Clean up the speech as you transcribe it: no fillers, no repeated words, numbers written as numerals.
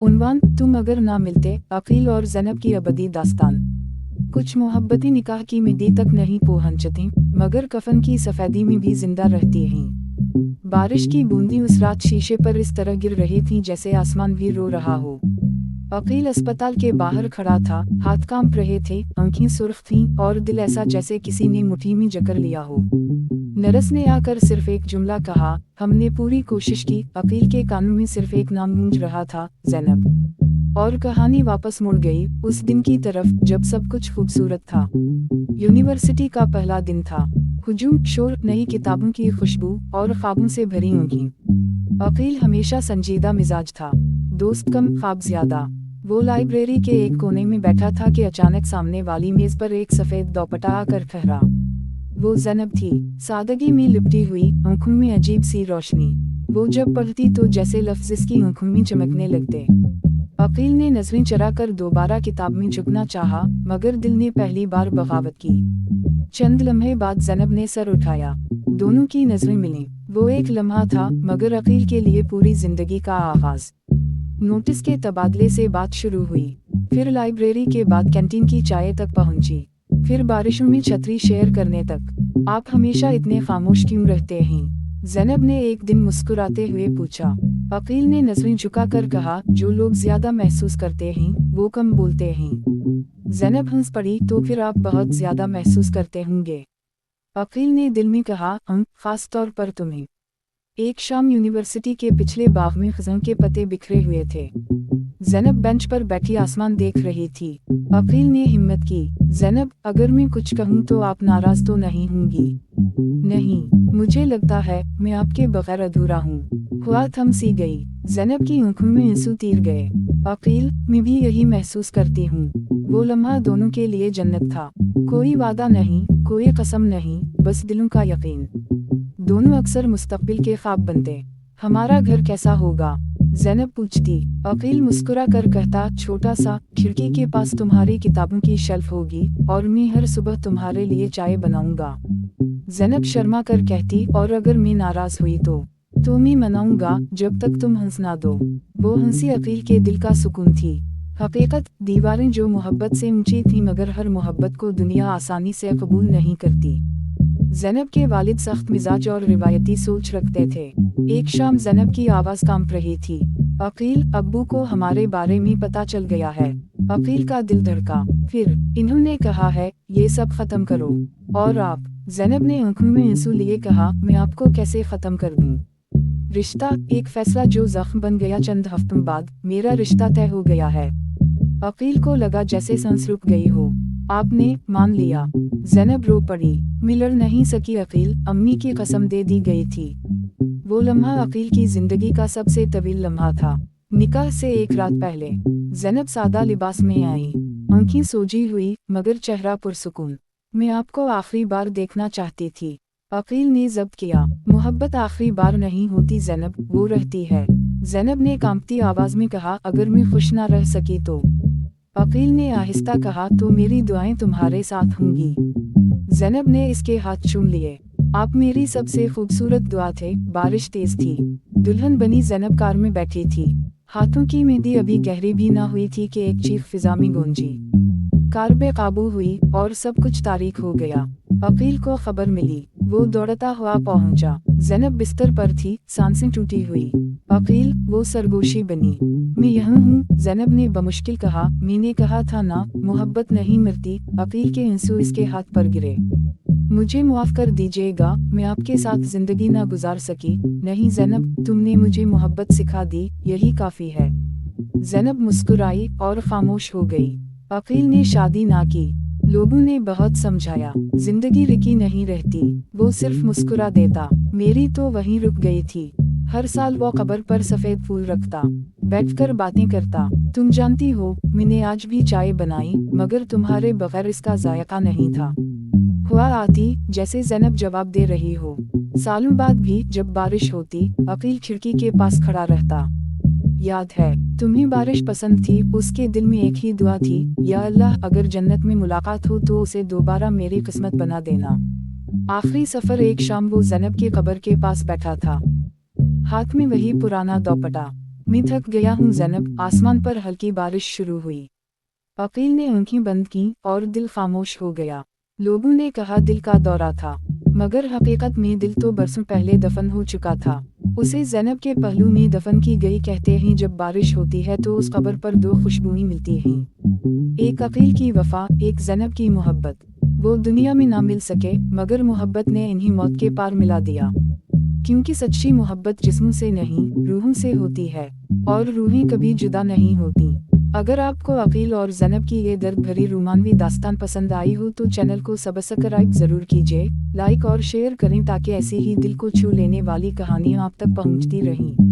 उन्वान तुम अगर ना मिलते, अकील और ज़ैनब की अबदी दास्तान। कुछ मोहब्बती निकाह की मिदी तक नहीं पहुंचती, मगर कफन की सफ़ेदी में भी जिंदा रहती हैं। बारिश की बूंदी उस रात शीशे पर इस तरह गिर रही थी जैसे आसमान भी रो रहा हो। अकील अस्पताल के बाहर खड़ा था, हाथ कांप रहे थे, आंखें सुर्ख थीं और दिल ऐसा जैसे किसी ने मुट्ठी में जकड़ लिया हो। नर्स ने आकर सिर्फ एक जुमला कहा, हमने पूरी कोशिश की। अकील के कानों में सिर्फ एक नाम गूंज रहा था, ज़ैनब। और कहानी वापस मुड़ गई उस दिन की तरफ जब सब कुछ खूबसूरत था। यूनिवर्सिटी का पहला दिन था। हुजूम, शोर, नई किताबों की खुशबू और ख्वाबों से भरी आंखें। अकील हमेशा संजीदा मिजाज था, दोस्त कम ख्वाब ज्यादा। वो लाइब्रेरी के एक कोने में बैठा था कि अचानक सामने वाली मेज पर एक सफेद दोपट्टा आकर ठहरा। वो ज़ैनब थी, सादगी में लिपटी हुई, आंखों में अजीब सी रोशनी। वो जब पढ़ती तो जैसे लफ्ज़ इसकी आंखों में चमकने लगते। अकील ने नजरें चराकर दोबारा किताब में झुकना चाहा, मगर दिल ने पहली बार बगावत की। चंद लम्हे बाद ज़ैनब ने सर उठाया। दोनों की नजरें मिलीं। वो एक लम्हा था, मगर अकील के लिए पूरी जिंदगी का आगाज। नोटिस के तबादले से बात शुरू हुई, फिर लाइब्रेरी के बाद कैंटीन की चाय तक पहुंची, फिर बारिशों में छतरी शेयर करने तक। आप हमेशा इतने खामोश क्यों रहते हैं? ज़ैनब ने एक दिन मुस्कुराते हुए पूछा। अकील ने नजरें झुकाकर कहा, जो लोग ज्यादा महसूस करते हैं वो कम बोलते हैं। ज़ैनब हंस पड़ी, तो फिर आप बहुत ज्यादा महसूस करते होंगे। अकील ने दिल में कहा, खास तौर पर तुम्हें। एक शाम यूनिवर्सिटी के पिछले बाग में खज़ां के पत्ते बिखरे हुए थे। ज़ैनब बेंच पर बैठी आसमान देख रही थी। अकील ने हिम्मत की, ज़ैनब, अगर मैं कुछ कहूँ तो आप नाराज तो नहीं होंगी? नहीं, मुझे लगता है मैं आपके बगैर अधूरा हूँ। हुआ थम सी गई। ज़ैनब की आंखों में आंसू तीर गए। अकील, मैं भी यही महसूस करती हूँ। वो लम्हा दोनों के लिए जन्नत था। कोई वादा नहीं, कोई कसम नहीं, बस दिलों का यकीन। दोनों अक्सर मुस्तकबिल के ख्वाब बनते। हमारा घर कैसा होगा? ज़ैनब पूछती। अकील मुस्कुरा कर कहता, छोटा सा, खिड़की के पास तुम्हारी किताबों की शेल्फ होगी और मैं हर सुबह तुम्हारे लिए चाय बनाऊंगा। ज़ैनब शर्मा कर कहती, और अगर मैं नाराज हुई तो मैं मनाऊंगा जब तक तुम हंस ना दो। वो हंसी अकील के दिल का सुकून थी। हकीकत, दीवारें जो मोहब्बत से ऊंची थी, मगर हर मोहब्बत को दुनिया आसानी से कबूल नहीं करती। ज़ैनब के वालिद सख्त मिजाज और रिवायती सोच रखते थे। एक शाम ज़ैनब की आवाज़ कांप रही थी, अकील, अब्बू को हमारे बारे में पता चल गया है। अकील का दिल धड़का। फिर इन्होंने कहा है ये सब खत्म करो। और आप? ज़ैनब ने आंखों में आंसू लिए कहा, मैं आपको कैसे खत्म कर दूं? रिश्ता, एक फैसला जो जख्म बन गया। चंद हफ्तों बाद मेरा रिश्ता तय हो गया है। अकील को लगा जैसे सांस रुक गई हो। आपने मान लिया? ज़ैनब रो पड़ी। मिलर नहीं सकी अकील, अम्मी की कसम दे दी गई थी। वो लम्हा अकील की जिंदगी का सबसे तवील लम्हा था। निकाह से एक रात पहले ज़ैनब सादा लिबास में आई, आंखें सोजी हुई मगर चेहरा पुरसुकून। मैं आपको आखिरी बार देखना चाहती थी। अकील ने जब्त किया, मोहब्बत आखिरी बार नहीं होती ज़ैनब, वो रहती है। ज़ैनब ने कांपती आवाज में कहा, अगर मैं खुश ना रह सकी तो? अकील ने आहिस्ता कहा, तो मेरी दुआएं तुम्हारे साथ होंगी। ज़ैनब ने इसके हाथ चूम लिए। आप मेरी सबसे खूबसूरत दुआ थे। बारिश तेज थी। दुल्हन बनी ज़ैनब कार में बैठी थी। हाथों की मेहंदी अभी गहरी भी ना हुई थी कि एक चीख फिजा में गूंजी। कार बेकाबू हुई और सब कुछ तारीख हो गया। अकील को खबर मिली, वो दौड़ता हुआ पहुंचा। ज़ैनब बिस्तर पर थी, सांसें टूटी हुई। अकील, वो सरगोशी बनी। मैं यहाँ हूँ, ज़ैनब ने बमुश्किल कहा। मैंने कहा था ना, मोहब्बत नहीं मरती। अकील के आंसू इसके हाथ पर गिरे। मुझे माफ कर दीजिएगा, मैं आपके साथ जिंदगी ना गुजार सकी। नहीं ज़ैनब, तुमने मुझे मोहब्बत सिखा दी, यही काफ़ी है। ज़ैनब मुस्कुराई और खामोश हो गई। अकील ने शादी ना की। लोगों ने बहुत समझाया, जिंदगी रुकी नहीं रहती। वो सिर्फ मुस्कुरा देता। मेरी तो वहीं रुक गई थी। हर साल वो कब्र पर सफ़ेद फूल रखता, बैठकर बातें करता। तुम जानती हो, मैंने आज भी चाय बनाई, मगर तुम्हारे बगैर इसका जायका नहीं था। हुआ आती, जैसे ज़ैनब जवाब दे रही हो। सालों बाद भी जब बारिश होती, अकील खिड़की के पास खड़ा रहता। याद है, तुम्हें बारिश पसंद थी। उसके दिल में एक ही दुआ थी, या अल्लाह, अगर जन्नत में मुलाकात हो तो उसे दोबारा मेरी किस्मत बना देना। आखिरी सफर एक शाम वो ज़ैनब की कब्र के पास बैठा था, हाथ में वही पुराना दोपट्टा। मैं थक गया हूँ ज़ैनब। आसमान पर हल्की बारिश शुरू हुई। अकील ने आंखें बंद की और दिल खामोश हो गया। लोगों ने कहा दिल का दौरा था, मगर हकीकत में दिल तो बरसों पहले दफन हो चुका था। उसे ज़ैनब के पहलू में दफन की गई। कहते हैं जब बारिश होती है तो उस कब्र पर दो खुशबुएं मिलती हैं, एक अकील की वफा, एक ज़ैनब की मोहब्बत। वो दुनिया में ना मिल सके, मगर मोहब्बत ने इन्हें मौत के पार मिला दिया। क्योंकि सच्ची मोहब्बत जिस्म से नहीं, रूहों से होती है, और रूहें कभी जुदा नहीं होती। अगर आपको अकील और ज़ैनब की ये दर्द भरी रोमानवी दास्तान पसंद आई हो तो चैनल को सब्सक्राइब ज़रूर कीजिए, लाइक और शेयर करें ताकि ऐसी ही दिल को छू लेने वाली कहानियाँ आप तक पहुँचती रहें।